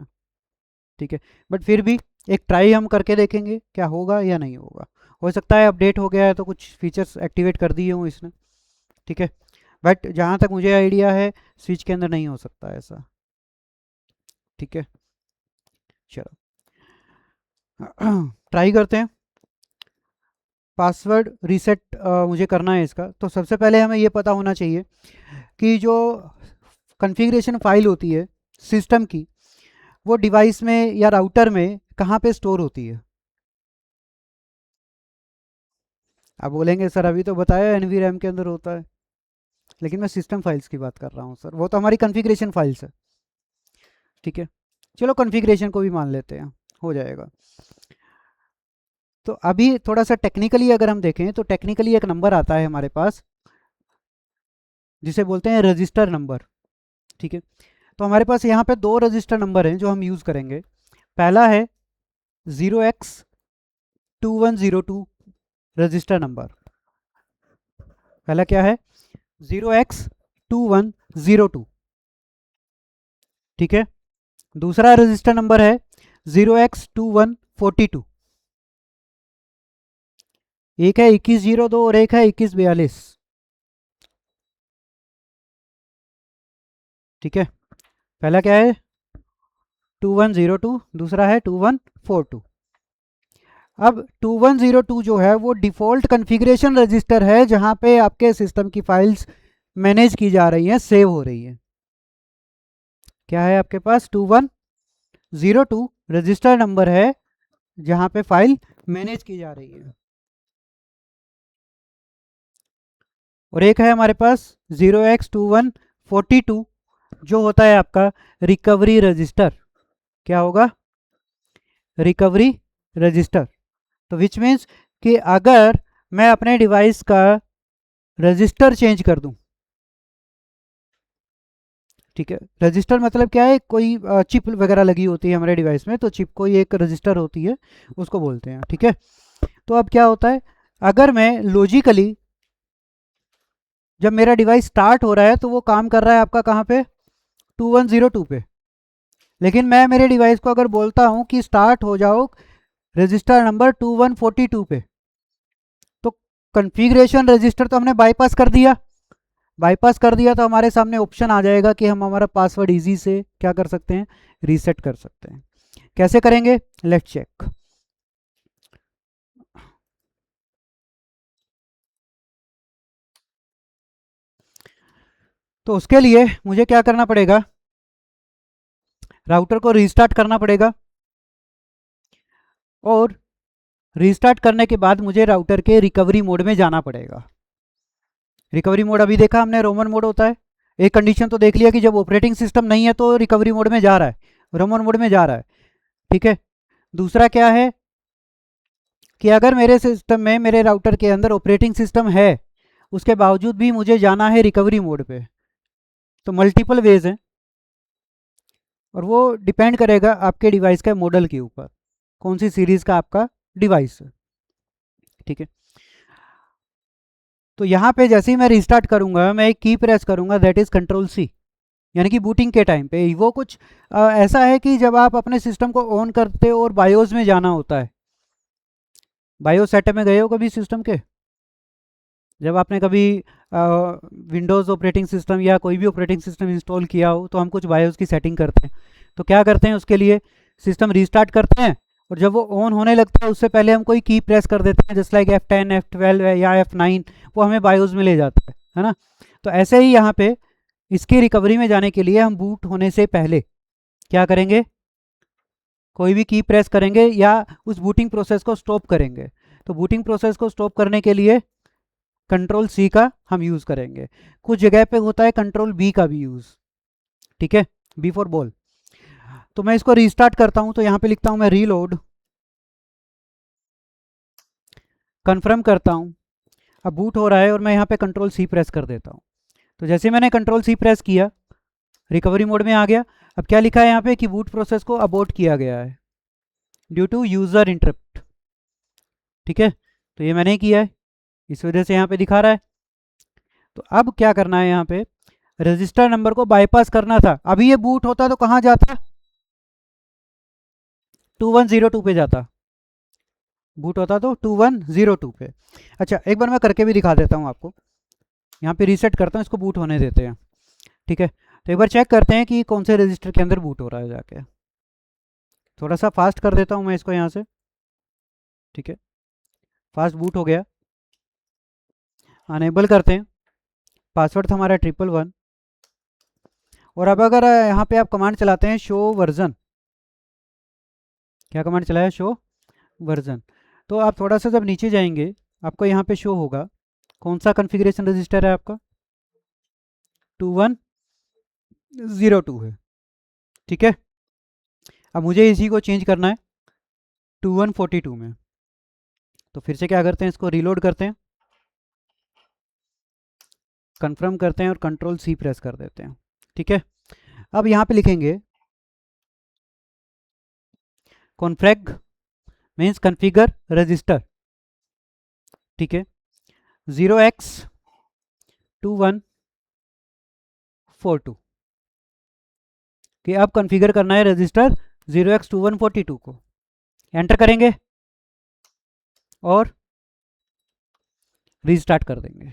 ठीक है, बट फिर भी एक ट्राई हम करके देखेंगे क्या होगा या नहीं होगा। हो सकता है अपडेट हो गया है तो कुछ फीचर्स एक्टिवेट कर दिए हों इसने। ठीक है, बट जहाँ तक मुझे आइडिया है स्विच के अंदर नहीं हो सकता ऐसा। ठीक है, चलो ट्राई करते हैं। पासवर्ड रीसेट मुझे करना है इसका, तो सबसे पहले हमें ये पता होना चाहिए कि जो कॉन्फ़िगरेशन फाइल होती है सिस्टम की, वो डिवाइस में या राउटर में कहाँ पे स्टोर होती है। आप बोलेंगे सर अभी तो बताया एनवी रैम के अंदर होता है, लेकिन मैं सिस्टम फाइल्स की बात कर रहा हूँ सर, वो तो हमारी कॉन्फ़िगरेशन फाइल्स है। ठीक है, चलो कॉन्फ़िगरेशन को भी मान लेते हैं, हो जाएगा। तो अभी थोड़ा सा टेक्निकली अगर हम देखें तो टेक्निकली एक नंबर आता है हमारे पास जिसे बोलते हैं रजिस्टर नंबर। ठीक है, तो हमारे पास यहाँ पे दो रजिस्टर नंबर हैं जो हम यूज़ करेंगे। पहला है 0x2102 रजिस्टर नंबर। पहला क्या है? 0x2102। ठीक है, दूसरा रजिस्टर नंबर है 0x2142। एक है 2102 और एक है 2142। ठीक है, पहला क्या है 2102, दूसरा है 2142। अब 2102 जो है वो डिफ़ॉल्ट कॉन्फ़िगरेशन रजिस्टर है जहाँ पे आपके सिस्टम की फाइल्स मैनेज की जा रही हैं, सेव हो रही हैं। क्या है आपके पास? 2102 रजिस्टर नंबर है जहाँ पे फाइल मैनेज की जा रही है। और एक है हमारे पास 0x2142 जो होता है आपका रिकवरी रजिस्टर। क्या होगा? Recovery register. तो विच मीन्स कि अगर मैं अपने डिवाइस का रजिस्टर चेंज कर दूं, ठीक है। रजिस्टर मतलब क्या है, कोई चिप वगैरह लगी होती है हमारे डिवाइस में, तो चिप कोई एक रजिस्टर होती है, उसको बोलते हैं, ठीक है। तो अब क्या होता है, अगर मैं लॉजिकली जब मेरा डिवाइस स्टार्ट हो रहा है तो वो काम कर रहा है आपका कहाँ पे, 2102 पे। लेकिन मैं मेरे डिवाइस को अगर बोलता हूँ कि स्टार्ट हो जाओ रजिस्टर नंबर 2142 पे, तो कॉन्फ़िगरेशन रजिस्टर तो हमने बाईपास कर दिया। बाईपास कर दिया तो हमारे सामने ऑप्शन आ जाएगा कि हम हमारा पासवर्ड इजी से क्या कर सकते हैं, रीसेट कर सकते हैं। कैसे करेंगे, लेट्स चेक। तो उसके लिए मुझे क्या करना पड़ेगा, राउटर को रीस्टार्ट करना पड़ेगा, और रीस्टार्ट करने के बाद मुझे राउटर के रिकवरी मोड में जाना पड़ेगा। रिकवरी मोड अभी देखा हमने, रोमन मोड होता है। एक कंडीशन तो देख लिया कि जब ऑपरेटिंग सिस्टम नहीं है तो रिकवरी मोड में जा रहा है, रोमन मोड में जा रहा है, ठीक है। दूसरा क्या है कि अगर मेरे सिस्टम में, मेरे राउटर के अंदर ऑपरेटिंग सिस्टम है, उसके बावजूद भी मुझे जाना है रिकवरी मोड पे, तो मल्टीपल वेज हैं, और वो डिपेंड करेगा आपके डिवाइस के मॉडल के ऊपर, कौन सी सीरीज़ का आपका डिवाइस है, ठीक है। तो यहाँ पे जैसे ही मैं रिस्टार्ट करूँगा, मैं एक की प्रेस करूँगा, दैट इज़ कंट्रोल सी, यानी कि बूटिंग के टाइम पे। वो कुछ ऐसा है कि जब आप अपने सिस्टम को ऑन करते हो और बायोस में जाना होता है, बायोस सेटअप में गए हो कभी सिस्टम के, जब आपने कभी विंडोज़ ऑपरेटिंग सिस्टम या कोई भी ऑपरेटिंग सिस्टम इंस्टॉल किया हो, तो हम कुछ बायोस की सेटिंग करते हैं। तो क्या करते हैं, उसके लिए सिस्टम रीस्टार्ट करते हैं, और जब वो ऑन होने लगता है उससे पहले हम कोई की प्रेस कर देते हैं, जस्ट लाइक F10 F12 या F9, वो हमें बायोस में ले जाता है ना। तो ऐसे ही यहाँ पे इसकी रिकवरी में जाने के लिए हम बूट होने से पहले क्या करेंगे, कोई भी की प्रेस करेंगे या उस बूटिंग प्रोसेस को स्टॉप करेंगे। तो बूटिंग प्रोसेस को स्टॉप करने के लिए कंट्रोल सी का हम यूज़ करेंगे। कुछ जगह पे होता है कंट्रोल बी का भी यूज़, ठीक है, बी फॉर बॉल। तो मैं इसको रीस्टार्ट करता हूँ, तो यहाँ पे लिखता हूँ मैं रीलोड, कन्फर्म करता हूँ। अब बूट हो रहा है और मैं यहाँ पे कंट्रोल सी प्रेस कर देता हूँ। तो जैसे मैंने कंट्रोल सी प्रेस किया, रिकवरी मोड में आ गया। अब क्या लिखा है यहाँ पे कि बूट प्रोसेस को अबॉर्ट किया गया है ड्यू टू यूज़र इंटरप्ट, ठीक है। तो ये मैंने किया है, इस वजह से यहाँ पे दिखा रहा है। तो अब क्या करना है, यहाँ पे रजिस्टर नंबर को बाईपास करना था। अभी ये बूट होता तो कहाँ जाता, 2102 पे जाता, बूट होता तो 2102 पे। अच्छा, एक बार मैं करके भी दिखा देता हूँ आपको। यहाँ पे रीसेट करता हूँ, इसको बूट होने देते हैं, ठीक है। तो एक बार चेक करते हैं कि कौन से रजिस्टर के अंदर बूट हो रहा है जाके। थोड़ा सा फास्ट कर देता हूँ मैं इसको यहाँ से, ठीक है। फास्ट बूट हो गया, अनेबल करते हैं। पासवर्ड था हमारा 111। और अब अगर यहाँ पे आप कमांड चलाते हैं शो वर्जन, क्या कमांड चलाया, शो वर्जन, तो आप थोड़ा सा जब नीचे जाएंगे आपको यहाँ पे शो होगा कौन सा कॉन्फ़िगरेशन रजिस्टर है आपका, 2102 है, ठीक है। अब मुझे इसी को चेंज करना है 2142 में। तो फिर से क्या करते हैं, इसको रीलोड करते हैं, कंफर्म करते हैं और कंट्रोल सी प्रेस कर देते हैं, ठीक है। अब यहाँ पे लिखेंगे कॉन्फ्रेग मीन्स कॉन्फ़िगर रजिस्टर, ठीक है, 0x2142 कि अब कॉन्फ़िगर करना है रजिस्टर 0x2142 को। एंटर करेंगे और रीस्टार्ट कर देंगे।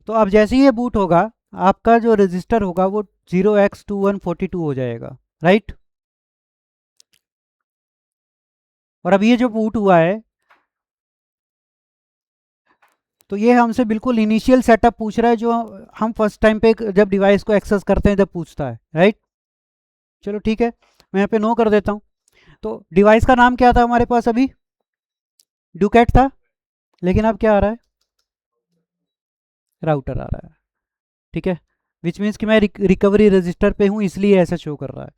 तो अब जैसे ही ये बूट होगा, आपका जो रजिस्टर होगा वो 0x2142 हो जाएगा, राइट। और अब ये जो बूट हुआ है, तो ये हमसे बिल्कुल इनिशियल सेटअप पूछ रहा है, जो हम फर्स्ट टाइम पे जब डिवाइस को एक्सेस करते हैं जब पूछता है, राइट। चलो ठीक है, मैं यहाँ पे नो कर देता हूँ। तो डिवाइस का नाम क्या था हमारे पास, अभी डुकेट था, लेकिन अब क्या आ रहा है, राउटर आ रहा है, ठीक है। विच मीन्स कि मैं रिकवरी रजिस्टर पे हूँ, इसलिए ऐसा शो कर रहा है।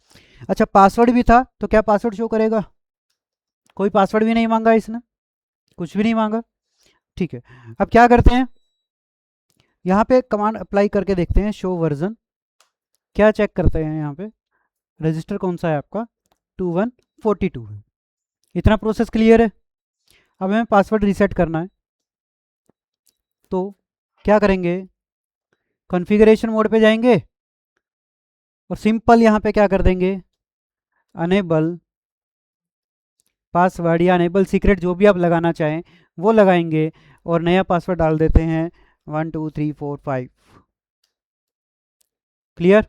अच्छा, पासवर्ड भी था, तो क्या पासवर्ड शो करेगा, कोई पासवर्ड भी नहीं मांगा इसने, कुछ भी नहीं मांगा। ठीक है, अब क्या करते हैं, यहाँ पे कमांड अप्लाई करके देखते हैं, शो वर्जन। क्या चेक करते हैं यहाँ पे, रजिस्टर कौन सा है आपका, 2142 है। इतना प्रोसेस क्लियर है। अब हमें पासवर्ड रीसेट करना है, तो क्या करेंगे, कॉन्फ़िगरेशन मोड पे जाएंगे और सिंपल यहाँ पे क्या कर देंगे, अनेबल पासवर्ड या अनेबल सीक्रेट, जो भी आप लगाना चाहें वो लगाएंगे, और नया पासवर्ड डाल देते हैं 12345। क्लियर,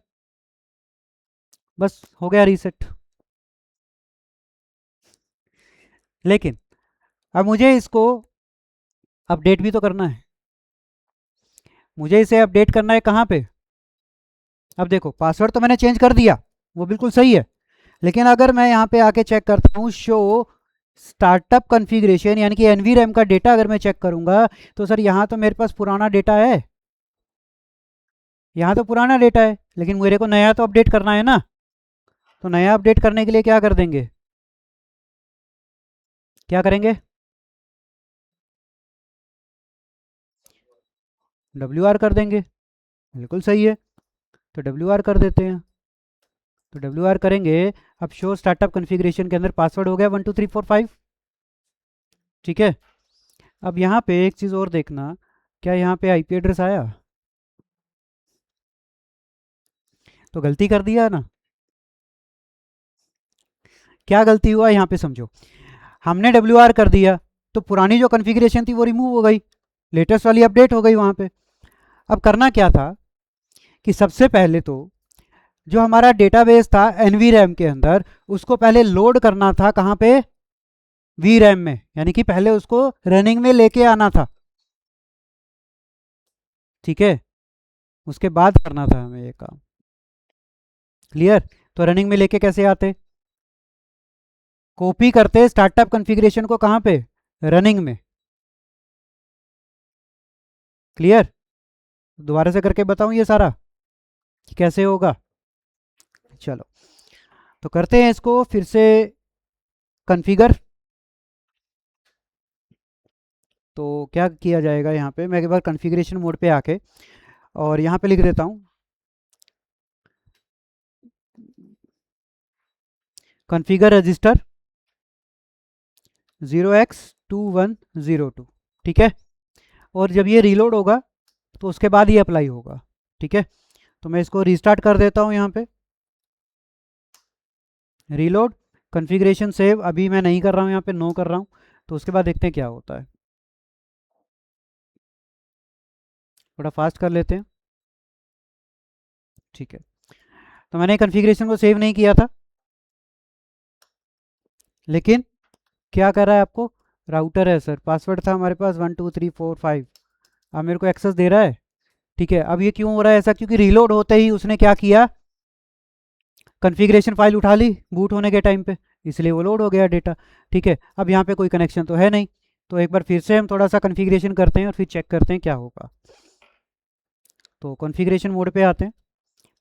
बस हो गया रीसेट। लेकिन अब मुझे इसको अपडेट भी तो करना है, मुझे इसे अपडेट करना है कहाँ पे। अब देखो, पासवर्ड तो मैंने चेंज कर दिया, वो बिल्कुल सही है, लेकिन अगर मैं यहाँ पे आके चेक करता हूँ शो स्टार्टअप कॉन्फ़िगरेशन, यानी कि एनवीरैम का डेटा अगर मैं चेक करूँगा, तो सर यहाँ तो मेरे पास पुराना डेटा है, यहाँ तो पुराना डेटा है, लेकिन मेरे को नया तो अपडेट करना है ना। तो नया अपडेट करने के लिए क्या कर देंगे, क्या करेंगे, WR कर देंगे, बिल्कुल सही है। तो WR कर देते हैं, तो WR करेंगे। अब शो स्टार्टअप कॉन्फ़िगरेशन के अंदर पासवर्ड हो गया 12345। ठीक है, अब यहाँ पे एक चीज़ और देखना, क्या यहाँ पे IP एड्रेस आया, तो गलती कर दिया ना। क्या गलती हुआ यहाँ पे समझो, हमने WR कर दिया तो पुरानी जो कॉन्फ़िगरेशन थी वो रिमूव हो गई, लेटेस्ट वाली अपडेट हो गई वहाँ पे। अब करना क्या था कि सबसे पहले तो जो हमारा डेटाबेस था NVRAM के अंदर, उसको पहले लोड करना था कहाँ पे, VRAM में, यानी कि पहले उसको रनिंग में लेके आना था। ठीक है, उसके बाद करना था हमें ये काम। क्लियर, तो रनिंग में लेके कैसे आते, कॉपी करते स्टार्टअप कॉन्फ़िगरेशन को कहाँ पे, रनिंग में। क्लियर, दोबारा से करके बताऊं ये सारा कि कैसे होगा। चलो, तो करते हैं इसको फिर से कॉन्फ़िगर। तो क्या किया जाएगा, यहाँ पे मैं एक बार कॉन्फ़िगरेशन मोड पे आके और यहाँ पे लिख देता हूँ कॉन्फ़िगर रजिस्टर 0x2102। ठीक है, और जब ये रीलोड होगा तो उसके बाद ये अप्लाई होगा। ठीक है, तो मैं इसको रीस्टार्ट कर देता हूँ, यहाँ पे रीलोड कॉन्फ़िगरेशन सेव, अभी मैं नहीं कर रहा हूँ, यहाँ पे नो कर रहा हूँ। तो उसके बाद देखते हैं क्या होता है, थोड़ा फास्ट कर लेते हैं। ठीक है, तो मैंने कॉन्फ़िगरेशन को सेव नहीं किया था, लेकिन क्या कर रहा है आपको, राउटर है सर, पासवर्ड था हमारे पास 12345, अब मेरे को एक्सेस दे रहा है। ठीक है, अब ये क्यों हो रहा है ऐसा, क्योंकि रीलोड होते ही उसने क्या किया, कॉन्फ़िगरेशन फाइल उठा ली बूट होने के टाइम पे, इसलिए वो लोड हो गया डेटा। ठीक है, अब यहाँ पे कोई कनेक्शन तो है नहीं, तो एक बार फिर से हम थोड़ा सा कॉन्फ़िगरेशन करते हैं और फिर चेक करते हैं क्या होगा। तो कॉन्फ़िगरेशन मोड पे आते हैं,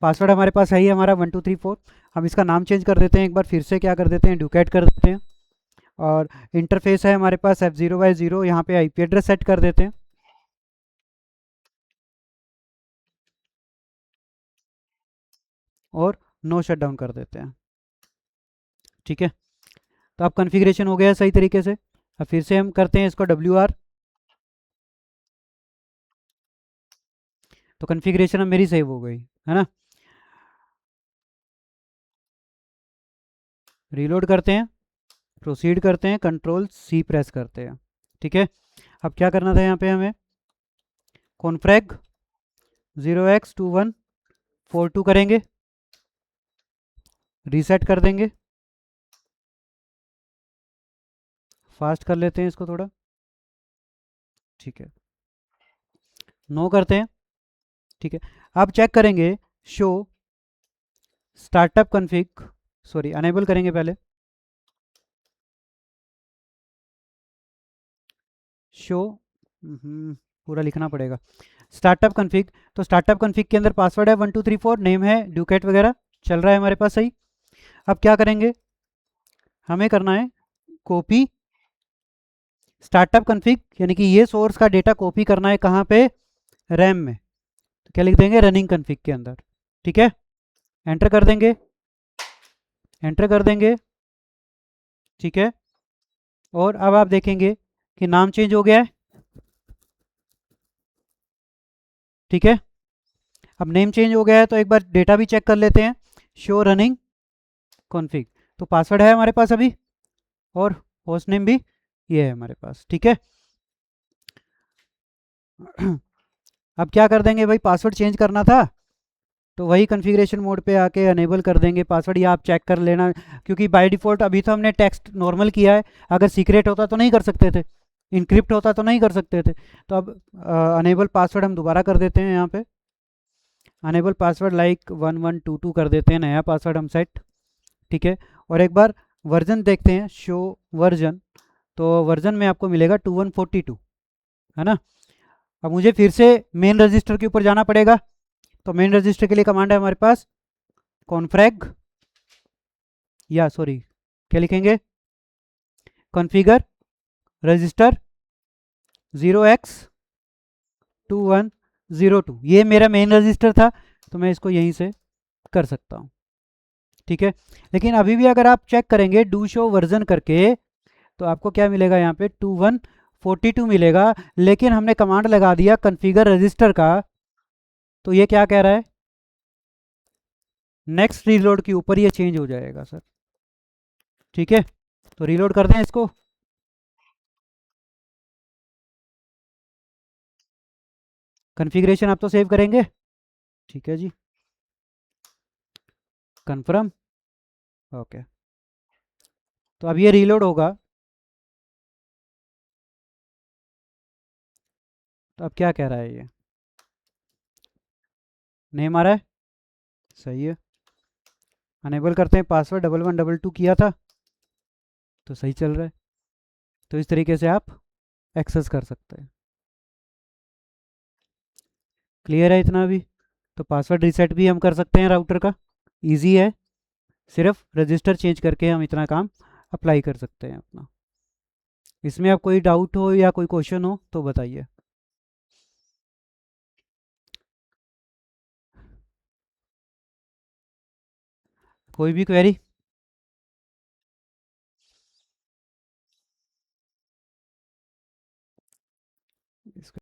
पासवर्ड हमारे पास है ही हमारा 1234, हम इसका नाम चेंज कर देते हैं, एक बार फिर से क्या कर देते हैं, डुकेट कर देते हैं, और इंटरफेस है हमारे पास F0/0, यहाँ पे IP एड्रेस सेट कर देते हैं, और नो शट डाउन कर देते हैं। ठीक है, तो अब कॉन्फ़िगरेशन हो गया सही तरीके से। अब फिर से हम करते हैं इसको WR, तो कॉन्फ़िगरेशन अब मेरी सेव हो गई है ना। रीलोड करते हैं, प्रोसीड करते हैं, Ctrl+C प्रेस करते हैं। ठीक है, अब क्या करना था यहाँ पे हमें, कॉन्फ्रेग 0x2142 करेंगे, रीसेट कर देंगे, फास्ट कर लेते हैं इसको थोड़ा। ठीक है, नो करते हैं। ठीक है, अब चेक करेंगे show startup config, sorry enable करेंगे पहले, शो पूरा लिखना पड़ेगा, स्टार्टअप कॉन्फ़िग। तो स्टार्टअप कॉन्फ़िग के अंदर पासवर्ड है 1234, नेम है डुकेट वगैरह, चल रहा है हमारे पास सही। अब क्या करेंगे, हमें करना है कॉपी स्टार्टअप कॉन्फ़िग, यानी कि ये सोर्स का डेटा कॉपी करना है कहाँ पे, रैम में। तो क्या लिख देंगे, रनिंग कॉन्फ़िग के अंदर। ठीक है, एंटर कर देंगे, एंटर कर देंगे। ठीक है, और अब आप देखेंगे कि नाम चेंज हो गया है। ठीक है, अब नेम चेंज हो गया है, तो एक बार डेटा भी चेक कर लेते हैं। शो रनिंग कॉन्फ़िग, तो पासवर्ड है हमारे पास अभी, और होस्ट नेम भी ये है हमारे पास। ठीक है, अब क्या कर देंगे भाई, पासवर्ड चेंज करना था तो वही कॉन्फ़िगरेशन मोड पे आके अनेबल कर देंगे पासवर्ड, या आप चेक कर लेना, क्योंकि बाय डिफ़ॉल्ट अभी तो हमने टेक्स्ट नॉर्मल किया है, अगर सीक्रेट होता तो नहीं कर सकते थे, इनक्रिप्ट होता तो नहीं कर सकते थे। तो अब अनेबल पासवर्ड हम दोबारा कर देते हैं, यहाँ पे अनेबल पासवर्ड लाइक 1122 कर देते हैं, नया पासवर्ड हम सेट। ठीक है, और एक बार वर्जन देखते हैं, शो वर्जन, तो वर्जन में आपको मिलेगा 2142, है ना। अब मुझे फिर से मेन रजिस्टर के ऊपर जाना पड़ेगा, तो मेन रजिस्टर के लिए कमांड है हमारे पास कॉन्फ्रैग, या सॉरी क्या लिखेंगे, कॉन्फ़िगर रजिस्टर 0x2102, ये मेरा मेन रजिस्टर था, तो मैं इसको यहीं से कर सकता हूँ। ठीक है, लेकिन अभी भी अगर आप चेक करेंगे डू शो वर्जन करके, तो आपको क्या मिलेगा, यहाँ पे 2142 मिलेगा, लेकिन हमने कमांड लगा दिया कॉन्फ़िगर रजिस्टर का, तो ये क्या कह रहा है, नेक्स्ट रीलोड के ऊपर ये चेंज हो जाएगा सर। ठीक है, तो रीलोड कर दें इसको, कॉन्फ़िगरेशन आप तो सेव करेंगे। ठीक है जी, कन्फर्म, ओके। तो अब ये रीलोड होगा, तो अब क्या कह रहा है, ये नेम आ रहा है, सही है। अनेबल करते हैं, पासवर्ड 1122 किया था, तो सही चल रहा है। तो इस तरीके से आप एक्सेस कर सकते हैं। क्लियर है इतना भी, तो पासवर्ड रीसेट भी हम कर सकते हैं राउटर का, इजी है, सिर्फ रजिस्टर चेंज करके हम इतना काम अप्लाई कर सकते हैं अपना। इसमें आप कोई डाउट हो या कोई क्वेश्चन हो तो बताइए। कोई भी क्वेरी।